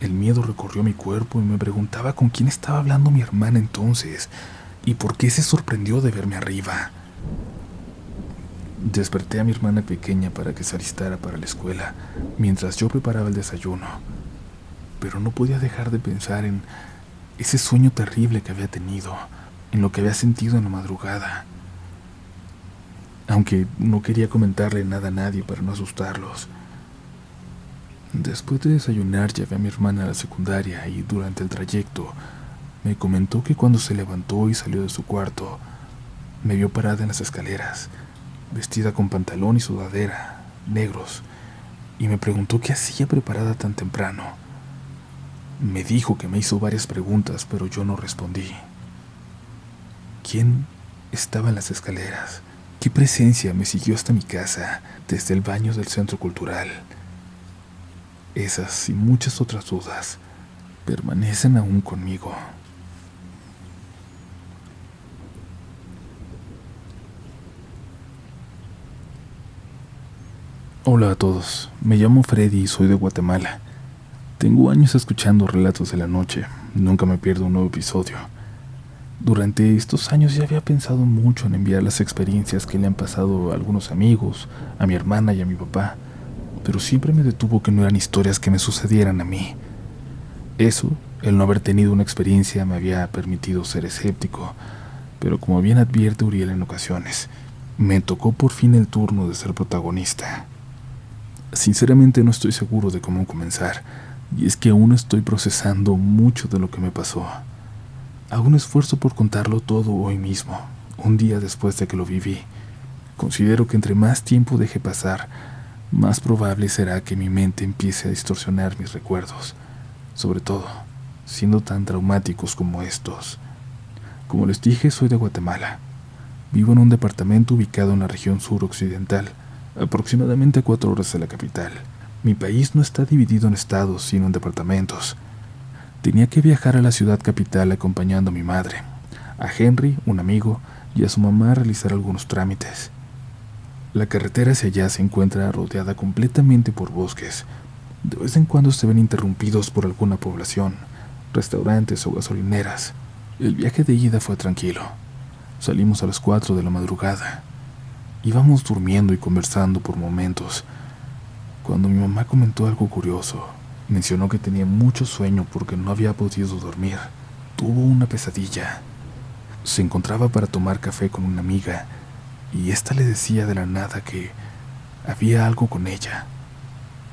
A: El miedo recorrió mi cuerpo y me preguntaba con quién estaba hablando mi hermana entonces y por qué se sorprendió de verme arriba. Desperté a mi hermana pequeña para que se alistara para la escuela mientras yo preparaba el desayuno, pero no podía dejar de pensar en ese sueño terrible que había tenido, en lo que había sentido en la madrugada. Aunque no quería comentarle nada a nadie para no asustarlos. Después de desayunar llevé a mi hermana a la secundaria y durante el trayecto me comentó que cuando se levantó y salió de su cuarto, me vio parada en las escaleras, vestida con pantalón y sudadera, negros, y me preguntó qué hacía preparada tan temprano. Me dijo que me hizo varias preguntas, pero yo no respondí. ¿Quién estaba en las escaleras? ¿Qué presencia me siguió hasta mi casa, desde el baño del centro cultural? Esas y muchas otras dudas permanecen aún conmigo. Hola a todos, me llamo Freddy y soy de Guatemala. Tengo años escuchando relatos de la noche, nunca me pierdo un nuevo episodio. Durante estos años ya había pensado mucho en enviar las experiencias que le han pasado a algunos amigos, a mi hermana y a mi papá, pero siempre me detuvo que no eran historias que me sucedieran a mí. Eso, el no haber tenido una experiencia me había permitido ser escéptico, pero como bien advierte Uriel en ocasiones, me tocó por fin el turno de ser protagonista. Sinceramente no estoy seguro de cómo comenzar, y es que aún estoy procesando mucho de lo que me pasó. Hago un esfuerzo por contarlo todo hoy mismo, un día después de que lo viví. Considero que entre más tiempo deje pasar, más probable será que mi mente empiece a distorsionar mis recuerdos, sobre todo siendo tan traumáticos como estos. Como les dije, soy de Guatemala. Vivo en un departamento ubicado en la región suroccidental, aproximadamente a 4 horas de la capital. Mi país no está dividido en estados, sino en departamentos. Tenía que viajar a la ciudad capital acompañando a mi madre, a Henry, un amigo, y a su mamá a realizar algunos trámites. La carretera hacia allá se encuentra rodeada completamente por bosques. De vez en cuando se ven interrumpidos por alguna población, restaurantes o gasolineras. El viaje de ida fue tranquilo. Salimos a las 4 de la madrugada. Íbamos durmiendo y conversando por momentos, cuando mi mamá comentó algo curioso. Mencionó que tenía mucho sueño porque no había podido dormir. Tuvo una pesadilla. Se encontraba para tomar café con una amiga, y ésta le decía de la nada que había algo con ella,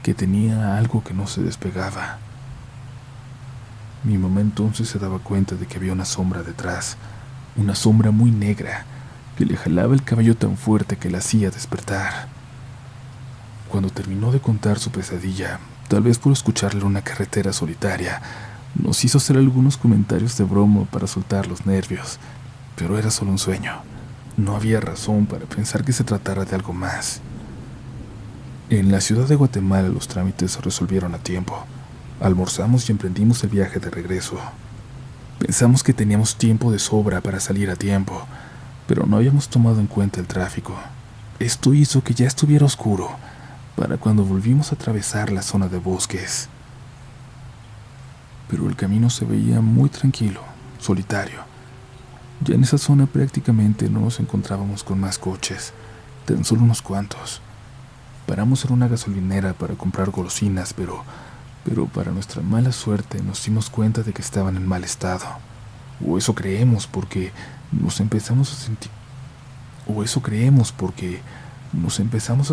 A: que tenía algo que no se despegaba. Mi mamá entonces se daba cuenta de que había una sombra detrás, una sombra muy negra, que le jalaba el cabello tan fuerte que la hacía despertar. Cuando terminó de contar su pesadilla, tal vez por escucharla en una carretera solitaria, nos hizo hacer algunos comentarios de broma para soltar los nervios, pero era solo un sueño. No había razón para pensar que se tratara de algo más. En la ciudad de Guatemala los trámites se resolvieron a tiempo. Almorzamos y emprendimos el viaje de regreso. Pensamos que teníamos tiempo de sobra para salir a tiempo, pero no habíamos tomado en cuenta el tráfico. Esto hizo que ya estuviera oscuro para cuando volvimos a atravesar la zona de bosques. Pero el camino se veía muy tranquilo, solitario. Ya en esa zona prácticamente no nos encontrábamos con más coches, tan solo unos cuantos. Paramos en una gasolinera para comprar golosinas, pero para nuestra mala suerte nos dimos cuenta de que estaban en mal estado. O eso creemos porque nos empezamos a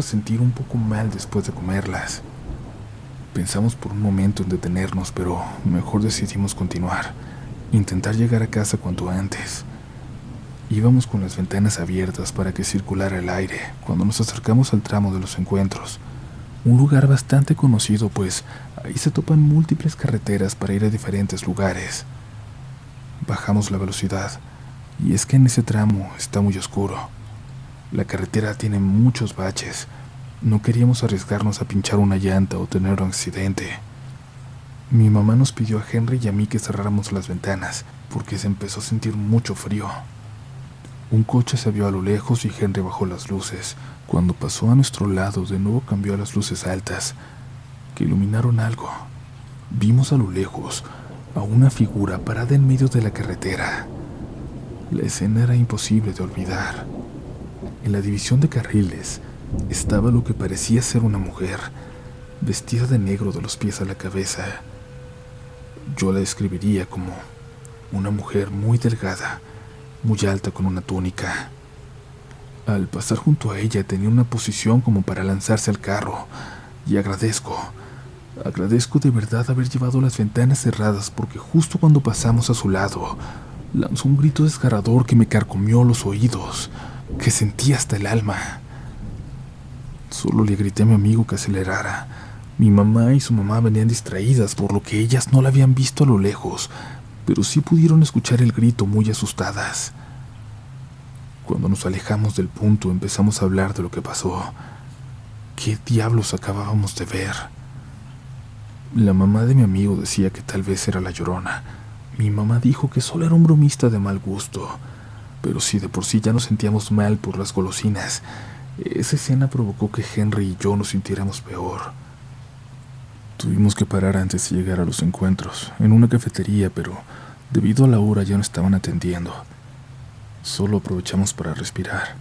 A: sentir un poco mal después de comerlas. Pensamos por un momento en detenernos, pero mejor decidimos continuar, intentar llegar a casa cuanto antes. Íbamos con las ventanas abiertas para que circulara el aire cuando nos acercamos al tramo de los encuentros, un lugar bastante conocido, pues ahí se topan múltiples carreteras para ir a diferentes lugares. Bajamos la velocidad, y es que en ese tramo está muy oscuro. La carretera tiene muchos baches. No queríamos arriesgarnos a pinchar una llanta o tener un accidente. Mi mamá nos pidió a Henry y a mí que cerráramos las ventanas, porque se empezó a sentir mucho frío. Un coche se vio a lo lejos y Henry bajó las luces. Cuando pasó a nuestro lado, de nuevo cambió a las luces altas, que iluminaron algo. Vimos a lo lejos a una figura parada en medio de la carretera. La escena era imposible de olvidar. En la división de carriles estaba lo que parecía ser una mujer, vestida de negro de los pies a la cabeza. Yo la describiría como una mujer muy delgada, muy alta con una túnica. Al pasar junto a ella tenía una posición como para lanzarse al carro, y agradezco de verdad haber llevado las ventanas cerradas, porque justo cuando pasamos a su lado, lanzó un grito desgarrador que me carcomió los oídos, que sentí hasta el alma. Solo le grité a mi amigo que acelerara. Mi mamá y su mamá venían distraídas, por lo que ellas no la habían visto a lo lejos, pero sí pudieron escuchar el grito muy asustadas. Cuando nos alejamos del punto empezamos a hablar de lo que pasó. ¿Qué diablos acabábamos de ver? La mamá de mi amigo decía que tal vez era la Llorona. Mi mamá dijo que solo era un bromista de mal gusto, pero si de por sí ya nos sentíamos mal por las golosinas, Esa escena provocó que Henry y yo nos sintiéramos peor. Tuvimos que parar antes de llegar a los encuentros, en una cafetería, pero debido a la hora ya no estaban atendiendo. Solo aprovechamos para respirar.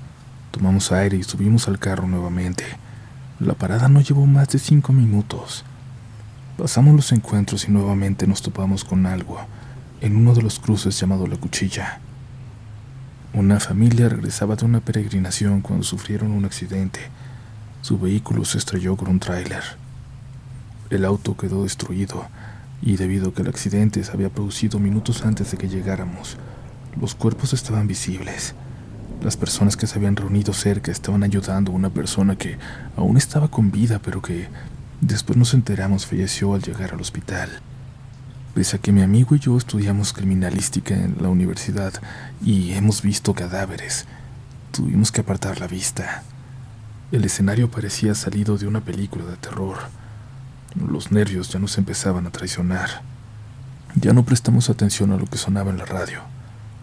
A: Tomamos aire y subimos al carro nuevamente. La parada no llevó más de 5 minutos. Pasamos los encuentros y nuevamente nos topamos con algo, en uno de los cruces llamado La Cuchilla. Una familia regresaba de una peregrinación cuando sufrieron un accidente. Su vehículo se estrelló con un tráiler. El auto quedó destruido y debido a que el accidente se había producido minutos antes de que llegáramos, los cuerpos estaban visibles. Las personas que se habían reunido cerca estaban ayudando a una persona que aún estaba con vida, pero que después nos enteramos falleció al llegar al hospital. Pese a que mi amigo y yo estudiamos criminalística en la universidad y hemos visto cadáveres, tuvimos que apartar la vista. El escenario parecía salido de una película de terror. Los nervios ya nos empezaban a traicionar. Ya no prestamos atención a lo que sonaba en la radio.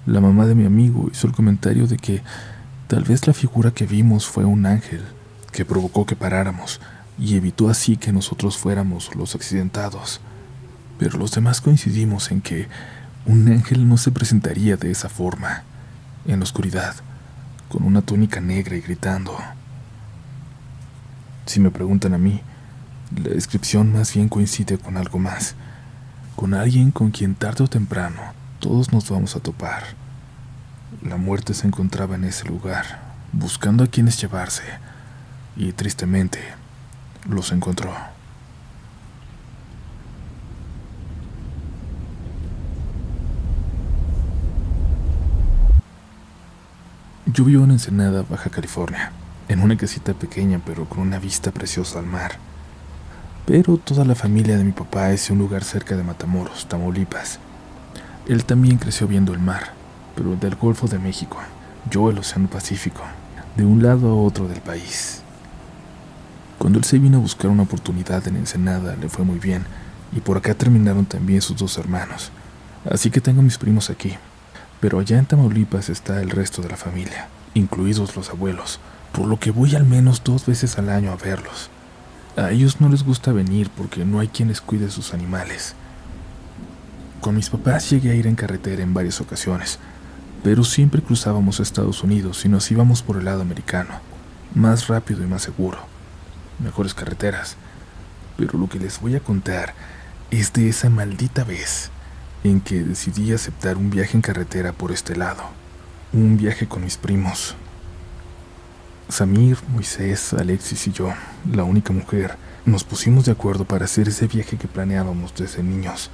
A: La mamá de mi amigo hizo el comentario de que tal vez la figura que vimos fue un ángel que provocó que paráramos y evitó así que nosotros fuéramos los accidentados. Pero los demás coincidimos en que un ángel no se presentaría de esa forma, en la oscuridad, con una túnica negra y gritando. Si me preguntan a mí, la descripción más bien coincide con algo más, con alguien con quien tarde o temprano todos nos vamos a topar. La muerte se encontraba en ese lugar, buscando a quienes llevarse, y tristemente los encontró. Yo vivo en Ensenada, Baja California, en una casita pequeña pero con una vista preciosa al mar. Pero toda la familia de mi papá es de un lugar cerca de Matamoros, Tamaulipas. Él también creció viendo el mar, pero del Golfo de México, yo el Océano Pacífico, de un lado a otro del país. Cuando él se vino a buscar una oportunidad en Ensenada, le fue muy bien, y por acá terminaron también sus 2 hermanos. Así que tengo mis primos aquí. Pero allá en Tamaulipas está el resto de la familia, incluidos los abuelos, por lo que voy al menos 2 veces al año a verlos. A ellos no les gusta venir porque no hay quien les cuide sus animales. Con mis papás llegué a ir en carretera en varias ocasiones, pero siempre cruzábamos a Estados Unidos y nos íbamos por el lado americano, más rápido y más seguro, mejores carreteras. Pero lo que les voy a contar es de esa maldita vez en que decidí aceptar un viaje en carretera por este lado, un viaje con mis primos. Samir, Moisés, Alexis y yo, la única mujer, nos pusimos de acuerdo para hacer ese viaje que planeábamos desde niños.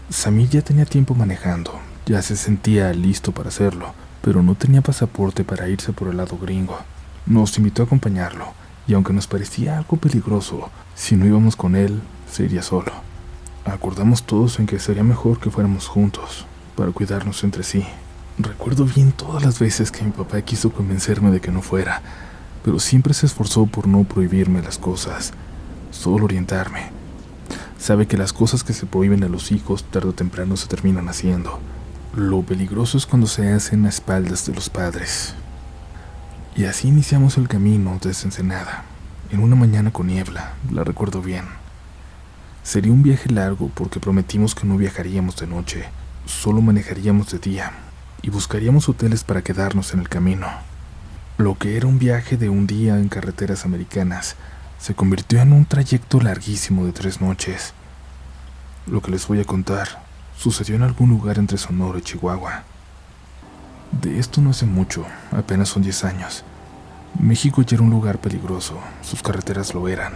A: Samir ya tenía tiempo manejando, ya se sentía listo para hacerlo, pero no tenía pasaporte para irse por el lado gringo. Nos invitó a acompañarlo, y aunque nos parecía algo peligroso, si no íbamos con él, se iría solo. Acordamos todos en que sería mejor que fuéramos juntos, para cuidarnos entre sí. Recuerdo bien todas las veces que mi papá quiso convencerme de que no fuera, pero siempre se esforzó por no prohibirme las cosas, solo orientarme. Sabe que las cosas que se prohíben a los hijos tarde o temprano se terminan haciendo. Lo peligroso es cuando se hacen a espaldas de los padres. Y así iniciamos el camino desde Ensenada, en una mañana con niebla, la recuerdo bien. Sería un viaje largo porque prometimos que no viajaríamos de noche, solo manejaríamos de día y buscaríamos hoteles para quedarnos en el camino. Lo que era un viaje de un día en carreteras americanas se convirtió en un trayecto larguísimo de 3 noches. Lo que les voy a contar sucedió en algún lugar entre Sonora y Chihuahua. De esto no hace mucho, apenas son 10 años. México ya era un lugar peligroso, sus carreteras lo eran,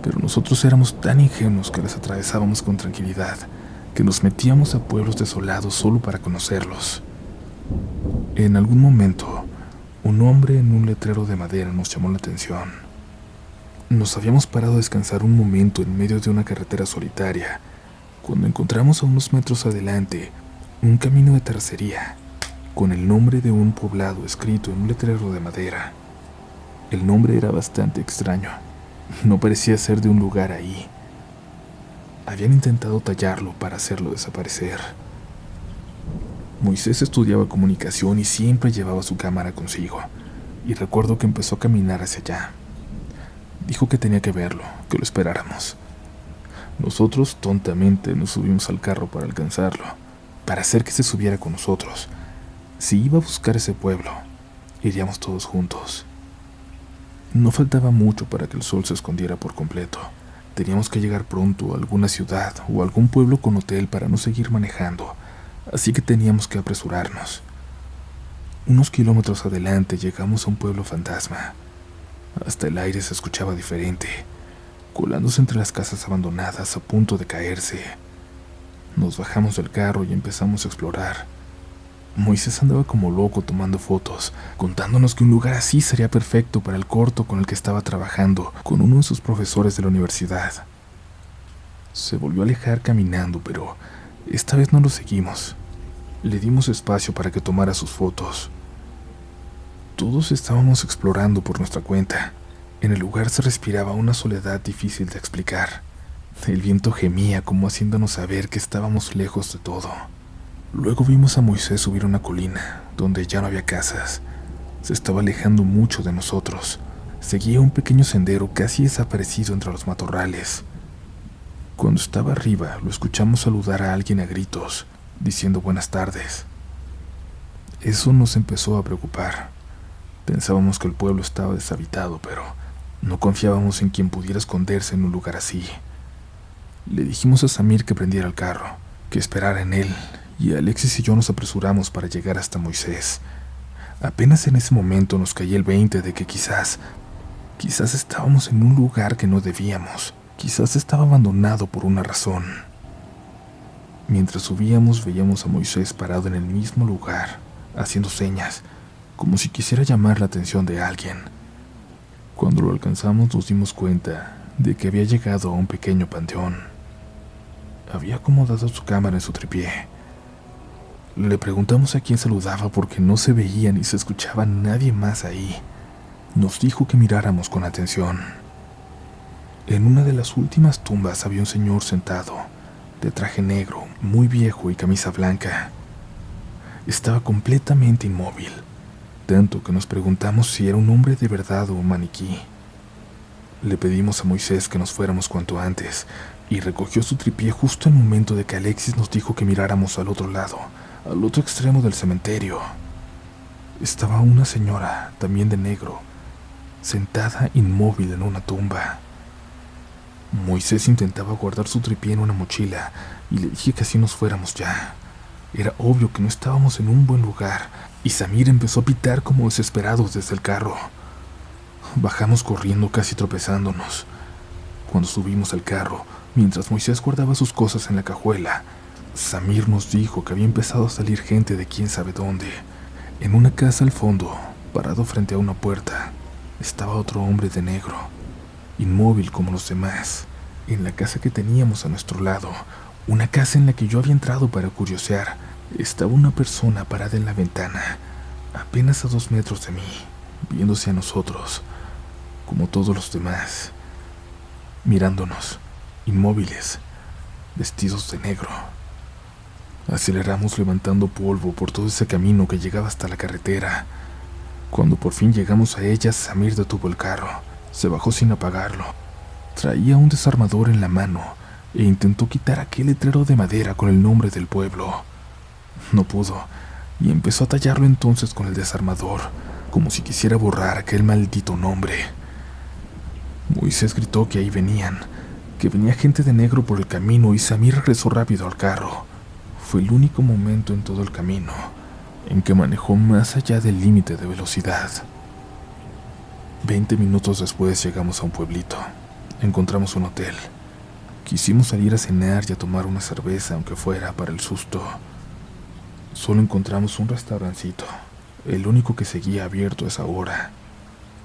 A: pero nosotros éramos tan ingenuos que las atravesábamos con tranquilidad, que nos metíamos a pueblos desolados solo para conocerlos. En algún momento, un hombre en un letrero de madera nos llamó la atención. Nos habíamos parado a descansar un momento en medio de una carretera solitaria, cuando encontramos a unos metros adelante un camino de terracería, con el nombre de un poblado escrito en un letrero de madera. El nombre era bastante extraño. No parecía ser de un lugar ahí. Habían intentado tallarlo para hacerlo desaparecer. Moisés estudiaba comunicación y siempre llevaba su cámara consigo, y recuerdo que empezó a caminar hacia allá. Dijo que tenía que verlo, que lo esperáramos. Nosotros tontamente nos subimos al carro para alcanzarlo, para hacer que se subiera con nosotros. Si iba a buscar ese pueblo, iríamos todos juntos. No faltaba mucho para que el sol se escondiera por completo. Teníamos que llegar pronto a alguna ciudad o algún pueblo con hotel para no seguir manejando, así que teníamos que apresurarnos. Unos kilómetros adelante llegamos a un pueblo fantasma. Hasta el aire se escuchaba diferente, colándose entre las casas abandonadas a punto de caerse. Nos bajamos del carro y empezamos a explorar. Moisés andaba como loco tomando fotos, contándonos que un lugar así sería perfecto para el corto con el que estaba trabajando con uno de sus profesores de la universidad. Se volvió a alejar caminando, pero esta vez no lo seguimos. Le dimos espacio para que tomara sus fotos. Todos estábamos explorando por nuestra cuenta. En el lugar se respiraba una soledad difícil de explicar. El viento gemía como haciéndonos saber que estábamos lejos de todo. Luego vimos a Moisés subir una colina, donde ya no había casas. Se estaba alejando mucho de nosotros. Seguía un pequeño sendero casi desaparecido entre los matorrales. Cuando estaba arriba, lo escuchamos saludar a alguien a gritos, diciendo buenas tardes. Eso nos empezó a preocupar. Pensábamos que el pueblo estaba deshabitado, pero no confiábamos en quien pudiera esconderse en un lugar así. Le dijimos a Samir que prendiera el carro, que esperara en él, y Alexis y yo nos apresuramos para llegar hasta Moisés. Apenas en ese momento nos caía el 20 de que quizás estábamos en un lugar que no debíamos, quizás estaba abandonado por una razón. Mientras subíamos veíamos a Moisés parado en el mismo lugar, haciendo señas, como si quisiera llamar la atención de alguien. Cuando lo alcanzamos nos dimos cuenta de que había llegado a un pequeño panteón. Había acomodado su cámara en su tripié. Le preguntamos a quién saludaba porque no se veía ni se escuchaba nadie más ahí. Nos dijo que miráramos con atención. En una de las últimas tumbas había un señor sentado, de traje negro, muy viejo y camisa blanca. Estaba completamente inmóvil, tanto que nos preguntamos si era un hombre de verdad o un maniquí. Le pedimos a Moisés que nos fuéramos cuanto antes, y recogió su tripié justo al momento de que Alexis nos dijo que miráramos al otro lado, al otro extremo del cementerio. Estaba una señora, también de negro, sentada inmóvil en una tumba. Moisés intentaba guardar su tripié en una mochila, y le dije que así nos fuéramos ya. Era obvio que no estábamos en un buen lugar, y Samir empezó a pitar como desesperados desde el carro. Bajamos corriendo casi tropezándonos. Cuando subimos al carro, mientras Moisés guardaba sus cosas en la cajuela, Samir nos dijo que había empezado a salir gente de quién sabe dónde. En una casa al fondo, parado frente a una puerta, estaba otro hombre de negro, inmóvil como los demás. En la casa que teníamos a nuestro lado, una casa en la que yo había entrado para curiosear, estaba una persona parada en la ventana, apenas a 2 metros de mí, viéndose a nosotros, como todos los demás, mirándonos, inmóviles, vestidos de negro. Aceleramos levantando polvo por todo ese camino que llegaba hasta la carretera. Cuando por fin llegamos a ella, Samir detuvo el carro, se bajó sin apagarlo. Traía un desarmador en la mano e intentó quitar aquel letrero de madera con el nombre del pueblo. No pudo, y empezó a tallarlo entonces con el desarmador, como si quisiera borrar aquel maldito nombre. Moisés gritó que ahí venían, que venía gente de negro por el camino, y Samir regresó rápido al carro. Fue el único momento en todo el camino en que manejó más allá del límite de velocidad. 20 minutos después llegamos a un pueblito. Encontramos un hotel. Quisimos salir a cenar y a tomar una cerveza, aunque fuera para el susto. Solo encontramos un restaurancito, el único que seguía abierto a esa hora.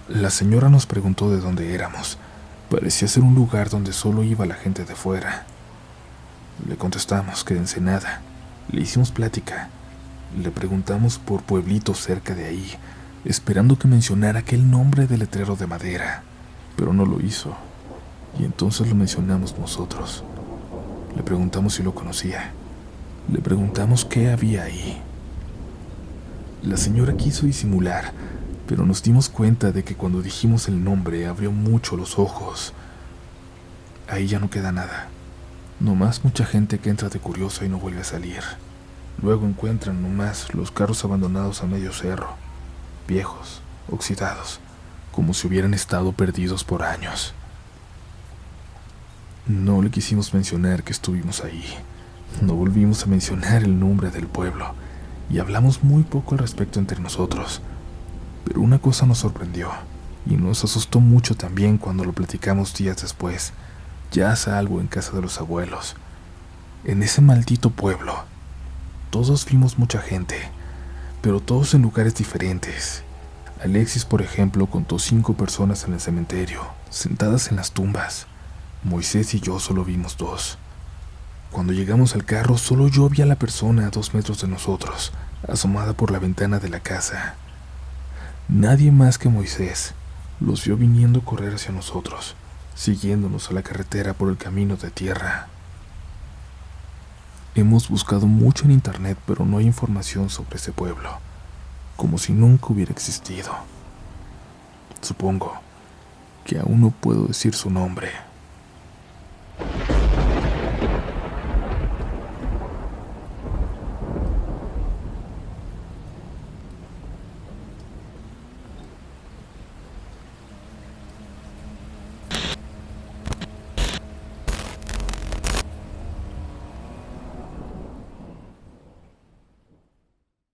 A: La señora nos preguntó de dónde éramos. Parecía ser un lugar donde solo iba la gente de fuera. Le contestamos que de Ensenada. Le hicimos plática. Le preguntamos por pueblitos cerca de ahí, esperando que mencionara aquel nombre de letrero de madera, pero no lo hizo. Y entonces lo mencionamos nosotros. Le preguntamos si lo conocía. Le preguntamos qué había ahí. La señora quiso disimular, pero nos dimos cuenta de que cuando dijimos el nombre abrió mucho los ojos. Ahí ya no queda nada, nomás mucha gente que entra de curiosa y no vuelve a salir. Luego encuentran nomás los carros abandonados a medio cerro, viejos, oxidados, como si hubieran estado perdidos por años. No le quisimos mencionar que estuvimos ahí. No volvimos a mencionar el nombre del pueblo y hablamos muy poco al respecto entre nosotros. Pero una cosa nos sorprendió y nos asustó mucho también cuando lo platicamos días después, ya a salvo en casa de los abuelos. En ese maldito pueblo, todos vimos mucha gente, pero todos en lugares diferentes. Alexis, por ejemplo, contó 5 personas en el cementerio, sentadas en las tumbas. Moisés y yo solo vimos 2. Cuando llegamos al carro, solo yo vi a la persona a 2 metros de nosotros, asomada por la ventana de la casa. Nadie más que Moisés los vio viniendo a correr hacia nosotros, siguiéndonos a la carretera por el camino de tierra. Hemos buscado mucho en internet, pero no hay información sobre ese pueblo, como si nunca hubiera existido. Supongo que aún no puedo decir su nombre.